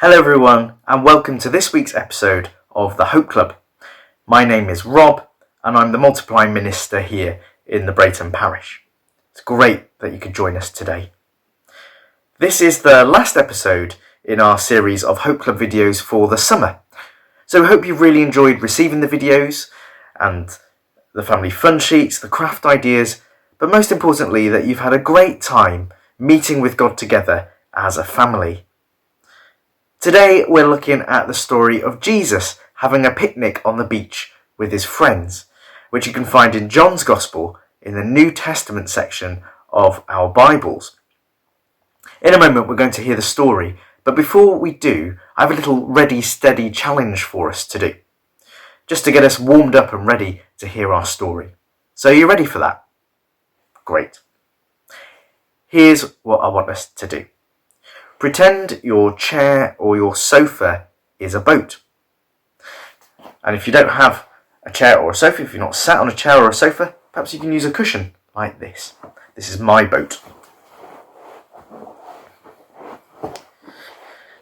Hello everyone and welcome to this week's episode of the Hope Club. My name is Rob and I'm the multiplying minister here in the Brayton parish. It's great that you could join us today. This is the last episode in our series of Hope Club videos for the summer. So I hope you've really enjoyed receiving the videos and the family fun sheets, the craft ideas, but most importantly that you've had a great time meeting with God together as a family. Today we're looking at the story of Jesus having a picnic on the beach with his friends, which you can find in John's Gospel in the New Testament section of our Bibles. In a moment we're going to hear the story, but before we do, I have a little ready, steady challenge for us to do, just to get us warmed up and ready to hear our story. So are you ready for that? Great. Here's what I want us to do. Pretend your chair or your sofa is a boat. And if you don't have a chair or a sofa, if you're not sat on a chair or a sofa, perhaps you can use a cushion like this. This is my boat.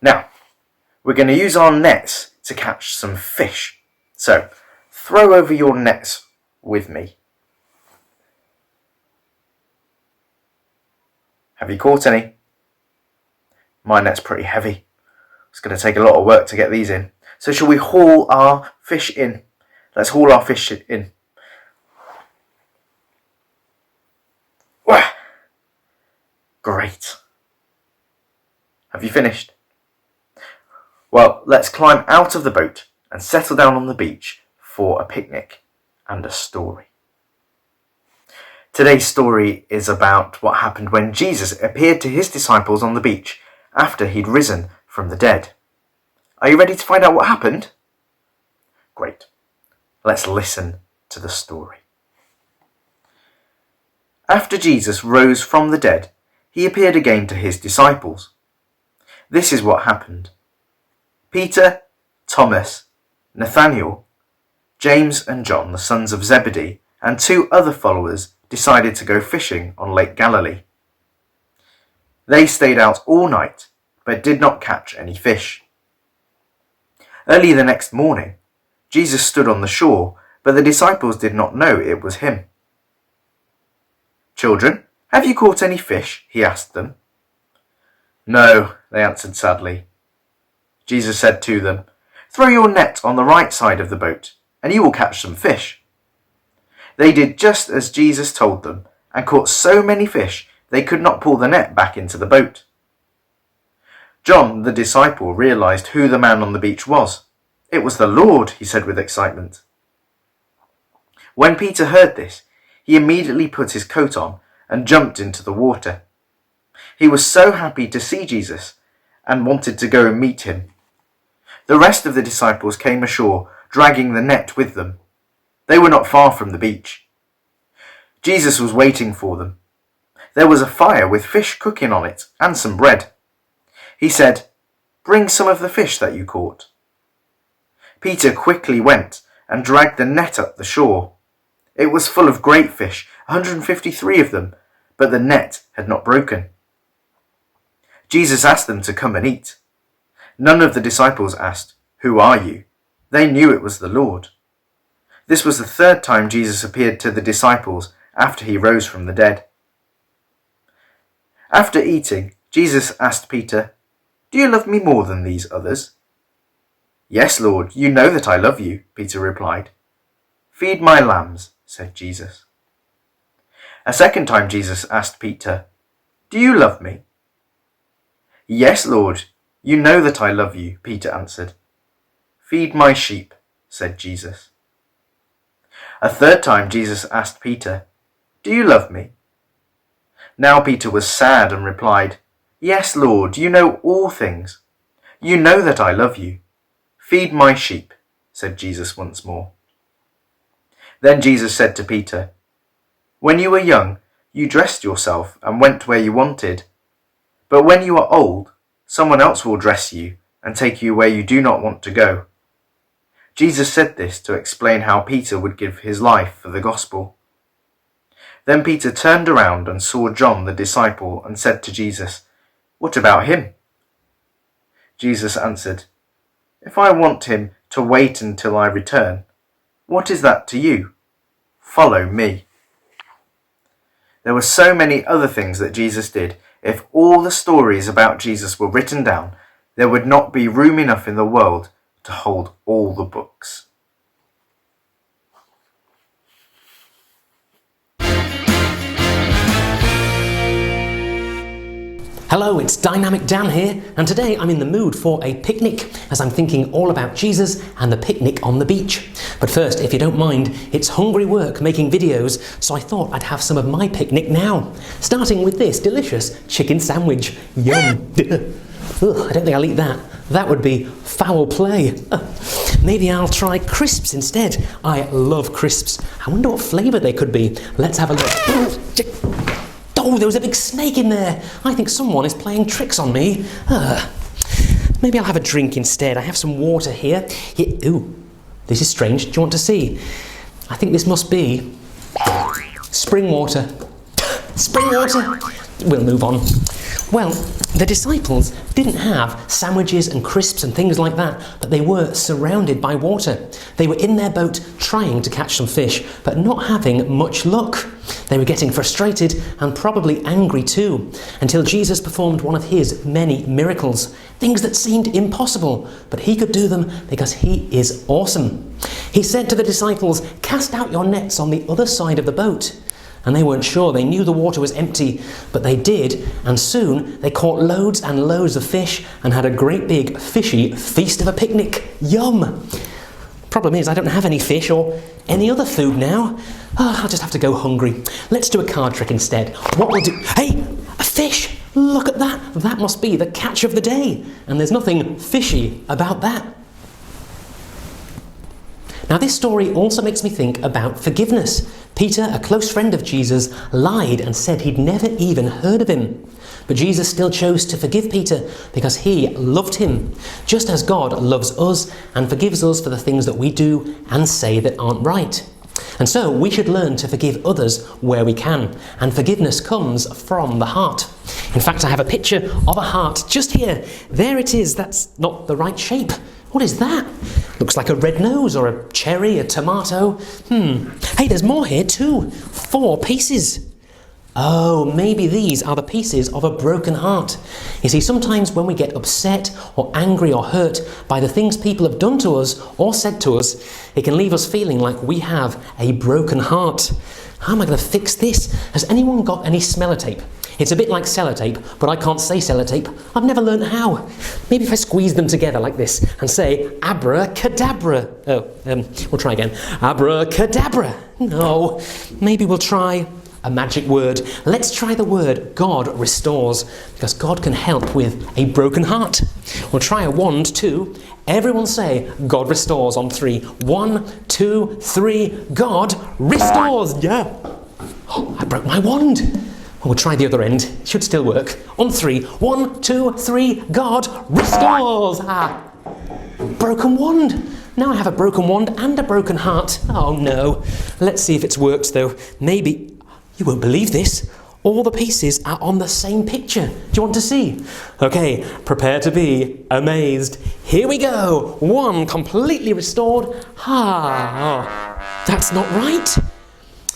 Now, we're going to use our nets to catch some fish. So, throw over your nets with me. Have you caught any? My net's pretty heavy. It's going to take a lot of work to get these in. So shall we haul our fish in? Let's haul our fish in. Wah! Great. Have you finished? Well, let's climb out of the boat and settle down on the beach for a picnic and a story. Today's story is about what happened when Jesus appeared to his disciples on the beach after he'd risen from the dead. Are you ready to find out what happened? Great. Let's listen to the story. After Jesus rose from the dead, he appeared again to his disciples. This is what happened. Peter, Thomas, Nathanael, James and John, the sons of Zebedee, and two other followers decided to go fishing on Lake Galilee. They stayed out all night, but did not catch any fish. Early the next morning, Jesus stood on the shore, but the disciples did not know it was him. "Children, have you caught any fish?" he asked them. "No," they answered sadly. Jesus said to them, "Throw your net on the right side of the boat, and you will catch some fish." They did just as Jesus told them, and caught so many fish they could not pull the net back into the boat. John, the disciple, realized who the man on the beach was. "It was the Lord," he said with excitement. When Peter heard this, he immediately put his coat on and jumped into the water. He was so happy to see Jesus and wanted to go and meet him. The rest of the disciples came ashore, dragging the net with them. They were not far from the beach. Jesus was waiting for them. There was a fire with fish cooking on it and some bread. He said, "Bring some of the fish that you caught." Peter quickly went and dragged the net up the shore. It was full of great fish, 153 of them, but the net had not broken. Jesus asked them to come and eat. None of the disciples asked, "Who are you?" They knew it was the Lord. This was the third time Jesus appeared to the disciples after he rose from the dead. After eating, Jesus asked Peter, "Do you love me more than these others?" "Yes, Lord, you know that I love you," Peter replied. "Feed my lambs," said Jesus. A second time Jesus asked Peter, "Do you love me?" "Yes, Lord, you know that I love you," Peter answered. "Feed my sheep," said Jesus. A third time Jesus asked Peter, "Do you love me?" Now Peter was sad and replied, "Yes, Lord, you know all things. You know that I love you. Feed my sheep," said Jesus once more. Then Jesus said to Peter, "When you were young, you dressed yourself and went where you wanted. But when you are old, someone else will dress you and take you where you do not want to go." Jesus said this to explain how Peter would give his life for the gospel. Then Peter turned around and saw John the disciple and said to Jesus, "What about him?" Jesus answered, "If I want him to wait until I return, what is that to you? Follow me." There were so many other things that Jesus did. If all the stories about Jesus were written down, there would not be room enough in the world to hold all the books. Hello, it's Dynamic Dan here, and today I'm in the mood for a picnic as I'm thinking all about Jesus and the picnic on the beach. But first, if you don't mind, it's hungry work making videos, so I thought I'd have some of my picnic now. Starting with this delicious chicken sandwich. Yum! Ugh, I don't think I'll eat that. That would be foul play. Maybe I'll try crisps instead. I love crisps. I wonder what flavour they could be. Let's have a look. Oh, there was a big snake in there. I think someone is playing tricks on me. Maybe I'll have a drink instead. I have some water here. Ooh, this is strange. Do you want to see? I think this must be spring water. Spring water. We'll move on. Well, the disciples didn't have sandwiches and crisps and things like that, but they were surrounded by water. They were in their boat trying to catch some fish, but not having much luck. They were getting frustrated and probably angry too, until Jesus performed one of his many miracles, things that seemed impossible, but he could do them because he is awesome. He said to the disciples, "Cast out your nets on the other side of the boat." And they weren't sure. They knew the water was empty, but they did, and soon they caught loads and loads of fish and had a great big fishy feast of a picnic. Yum! Problem is, I don't have any fish or any other food now. I'll just have to go hungry. Let's do a card trick instead. What we'll do... Hey! A fish! Look at that! That must be the catch of the day. And there's nothing fishy about that. Now this story also makes me think about forgiveness. Peter, a close friend of Jesus, lied and said he'd never even heard of him. But Jesus still chose to forgive Peter because he loved him, just as God loves us and forgives us for the things that we do and say that aren't right. And so we should learn to forgive others where we can, and forgiveness comes from the heart. In fact, I have a picture of a heart just here. There it is. That's not the right shape. What is that? Looks like a red nose or a cherry, a tomato. Hey, there's more here too. 4 pieces. Oh, maybe these are the pieces of a broken heart. You see, sometimes when we get upset or angry or hurt by the things people have done to us or said to us, it can leave us feeling like we have a broken heart. How am I going to fix this? Has anyone got any sellotape? It's a bit like sellotape, but I can't say sellotape. I've never learned how. Maybe if I squeeze them together like this and say abracadabra. We'll try again. Abracadabra. No, maybe we'll try a magic word. Let's try the word God restores, because God can help with a broken heart. We'll try a 1, 2. Everyone say God restores on 3. 1, 2, 3. God restores. Yeah. Oh, I broke my wand. We'll try the other end. It should still work. On 3. 1, 2, 3. God restores. Broken wand. Now I have a broken wand and a broken heart. Oh no. Let's see if it's worked though. Maybe. You won't believe this. All the pieces are on the same picture. Do you want to see? Okay, prepare to be amazed. Here we go. 1 completely restored. That's not right.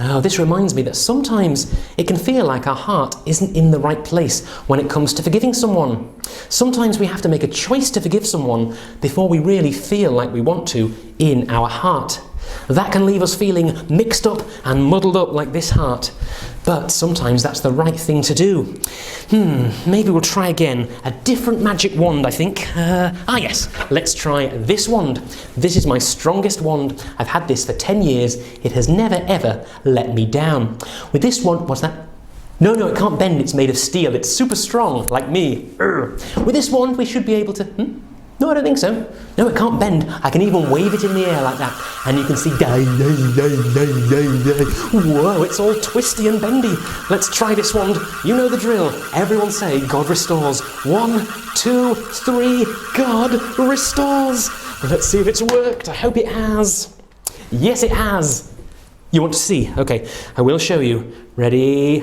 Oh, this reminds me that sometimes it can feel like our heart isn't in the right place when it comes to forgiving someone. Sometimes we have to make a choice to forgive someone before we really feel like we want to in our heart. That can leave us feeling mixed up and muddled up like this heart. But sometimes that's the right thing to do. Maybe we'll try again. A different magic wand, I think. Yes, let's try this wand. This is my strongest wand. I've had this for 10 years. It has never ever let me down. With this wand, what's that? No, it can't bend. It's made of steel. It's super strong, like me. With this wand, we should be able to... No, I don't think so. No, it can't bend. I can even wave it in the air like that. And you can see... Whoa, it's all twisty and bendy. Let's try this wand. You know the drill. Everyone say, God restores. 1, 2, 3. God restores. Let's see if it's worked. I hope it has. Yes, it has. You want to see? Okay, I will show you. Ready?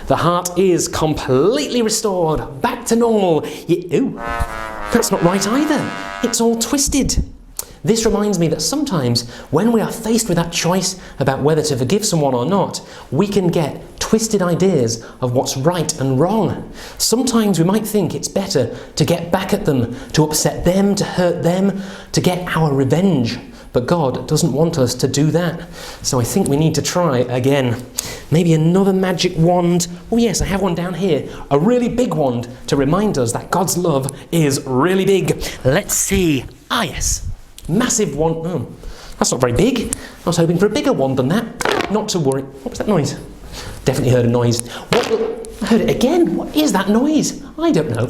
The heart is completely restored. Back to normal. Ooh. That's not right either. It's all twisted. This reminds me that sometimes when we are faced with that choice about whether to forgive someone or not, we can get twisted ideas of what's right and wrong. Sometimes we might think it's better to get back at them, to upset them, to hurt them, to get our revenge. But God doesn't want us to do that. So I think we need to try again. Maybe another magic wand. Oh yes, I have one down here. A really big wand to remind us that God's love is really big. Let's see. Ah yes. Massive wand. Oh, that's not very big. I was hoping for a bigger wand than that. Not to worry. What was that noise? Definitely heard a noise. I heard it again. What is that noise? I don't know.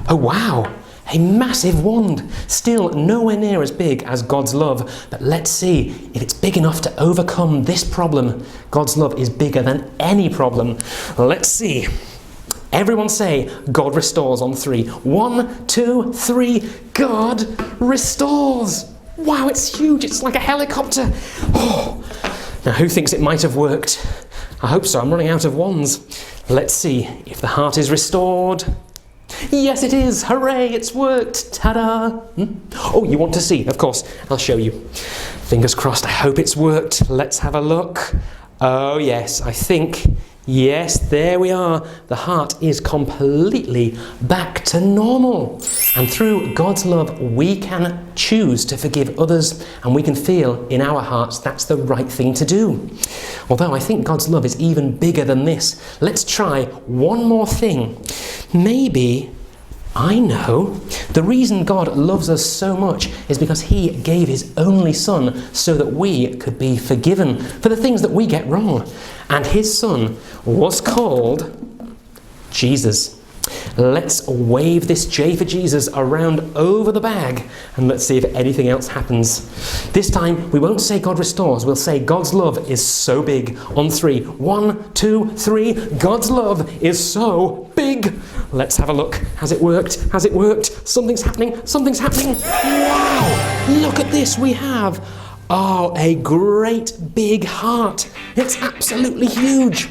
Oh wow. A massive wand. Still nowhere near as big as God's love. But let's see if it's big enough to overcome this problem. God's love is bigger than any problem. Let's see. Everyone say, God restores on 3. 1, 2, 3. God restores. Wow, it's huge. It's like a helicopter. Oh. Now, who thinks it might have worked? I hope so. I'm running out of wands. Let's see if the heart is restored. Yes, it is. Hooray, it's worked. Ta-da. Oh, you want to see? Of course, I'll show you. Fingers crossed. I hope it's worked. Let's have a look. Oh, yes, I think... Yes, there we are. The heart is completely back to normal. And through God's love, we can choose to forgive others, and we can feel in our hearts that's the right thing to do. Although I think God's love is even bigger than this. Let's try one more thing. Maybe, I know, the reason God loves us so much is because he gave his only son so that we could be forgiven for the things that we get wrong. And his son was called Jesus. Let's wave this J for Jesus around over the bag and let's see if anything else happens. This time we won't say God restores, we'll say God's love is so big. On 3. 1, 2, 3. God's love is so big. Let's have a look. Has it worked? Has it worked? Something's happening. Something's happening. Wow! Look at this. We have, a great big heart. It's absolutely huge.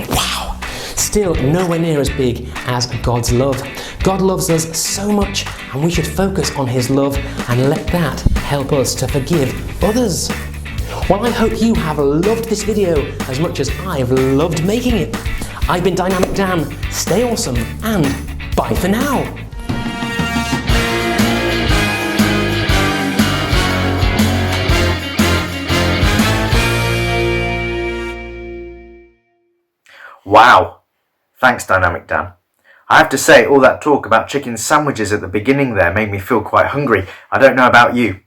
Wow! Still nowhere near as big as God's love. God loves us so much, and we should focus on his love and let that help us to forgive others. Well, I hope you have loved this video as much as I've loved making it. I've been Dynamic Dan. Stay awesome, and bye for now. Wow. Thanks, Dynamic Dan. I have to say, all that talk about chicken sandwiches at the beginning there made me feel quite hungry. I don't know about you.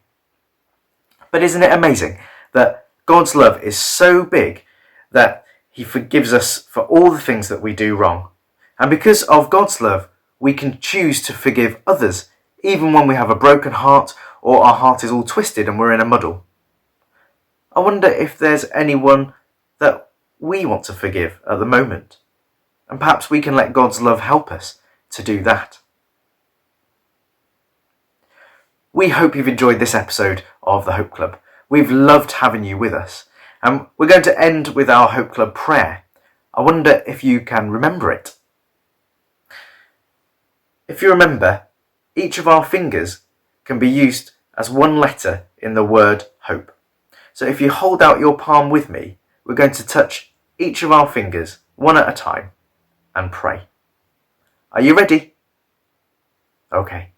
But isn't it amazing that God's love is so big that he forgives us for all the things that we do wrong. And because of God's love, we can choose to forgive others, even when we have a broken heart or our heart is all twisted and we're in a muddle. I wonder if there's anyone that we want to forgive at the moment. And perhaps we can let God's love help us to do that. We hope you've enjoyed this episode of the Hope Club. We've loved having you with us. And we're going to end with our Hope Club prayer. I wonder if you can remember it. If you remember, each of our fingers can be used as one letter in the word hope. So if you hold out your palm with me, we're going to touch each of our fingers one at a time and pray. Are you ready? Okay.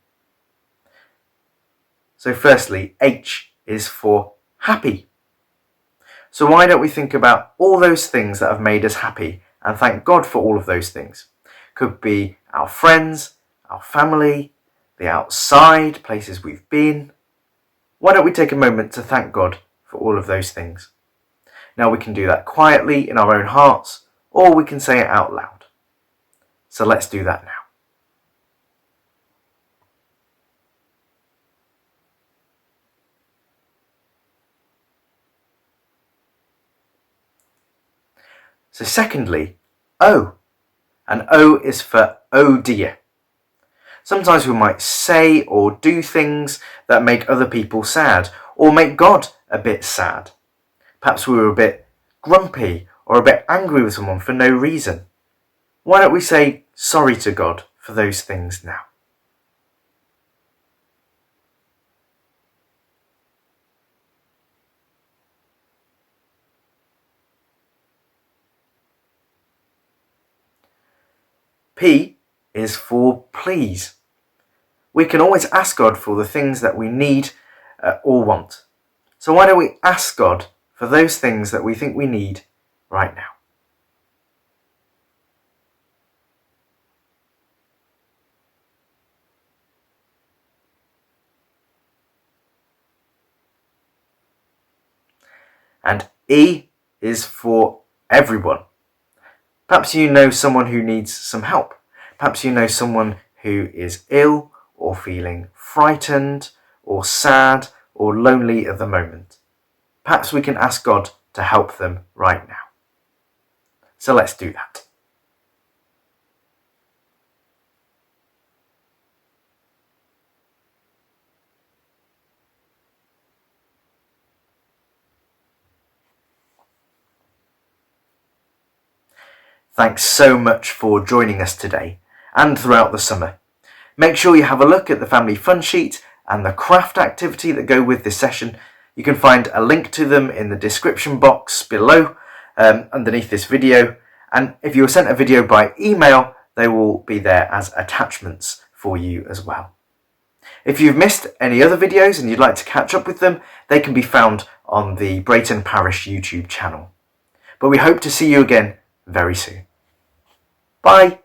So firstly, H is for happy. So why don't we think about all those things that have made us happy and thank God for all of those things? Could be our friends, our family, the outside, places we've been. Why don't we take a moment to thank God for all of those things? Now we can do that quietly in our own hearts, or we can say it out loud. So let's do that now. So secondly, O. And O is for oh dear. Sometimes we might say or do things that make other people sad, or make God a bit sad. Perhaps we were a bit grumpy or a bit angry with someone for no reason. Why don't we say sorry to God for those things now? P is for please. We can always ask God for the things that we need or want. So why don't we ask God for those things that we think we need right now? And E is for everyone. Perhaps you know someone who needs some help. Perhaps you know someone who is ill or feeling frightened or sad or lonely at the moment. Perhaps we can ask God to help them right now. So let's do that. Thanks so much for joining us today and throughout the summer. Make sure you have a look at the family fun sheet and the craft activity that go with this session. You can find a link to them in the description box below underneath this video. And if you were sent a video by email, they will be there as attachments for you as well. If you've missed any other videos and you'd like to catch up with them, they can be found on the Brayton Parish YouTube channel. But we hope to see you again very soon. Bye.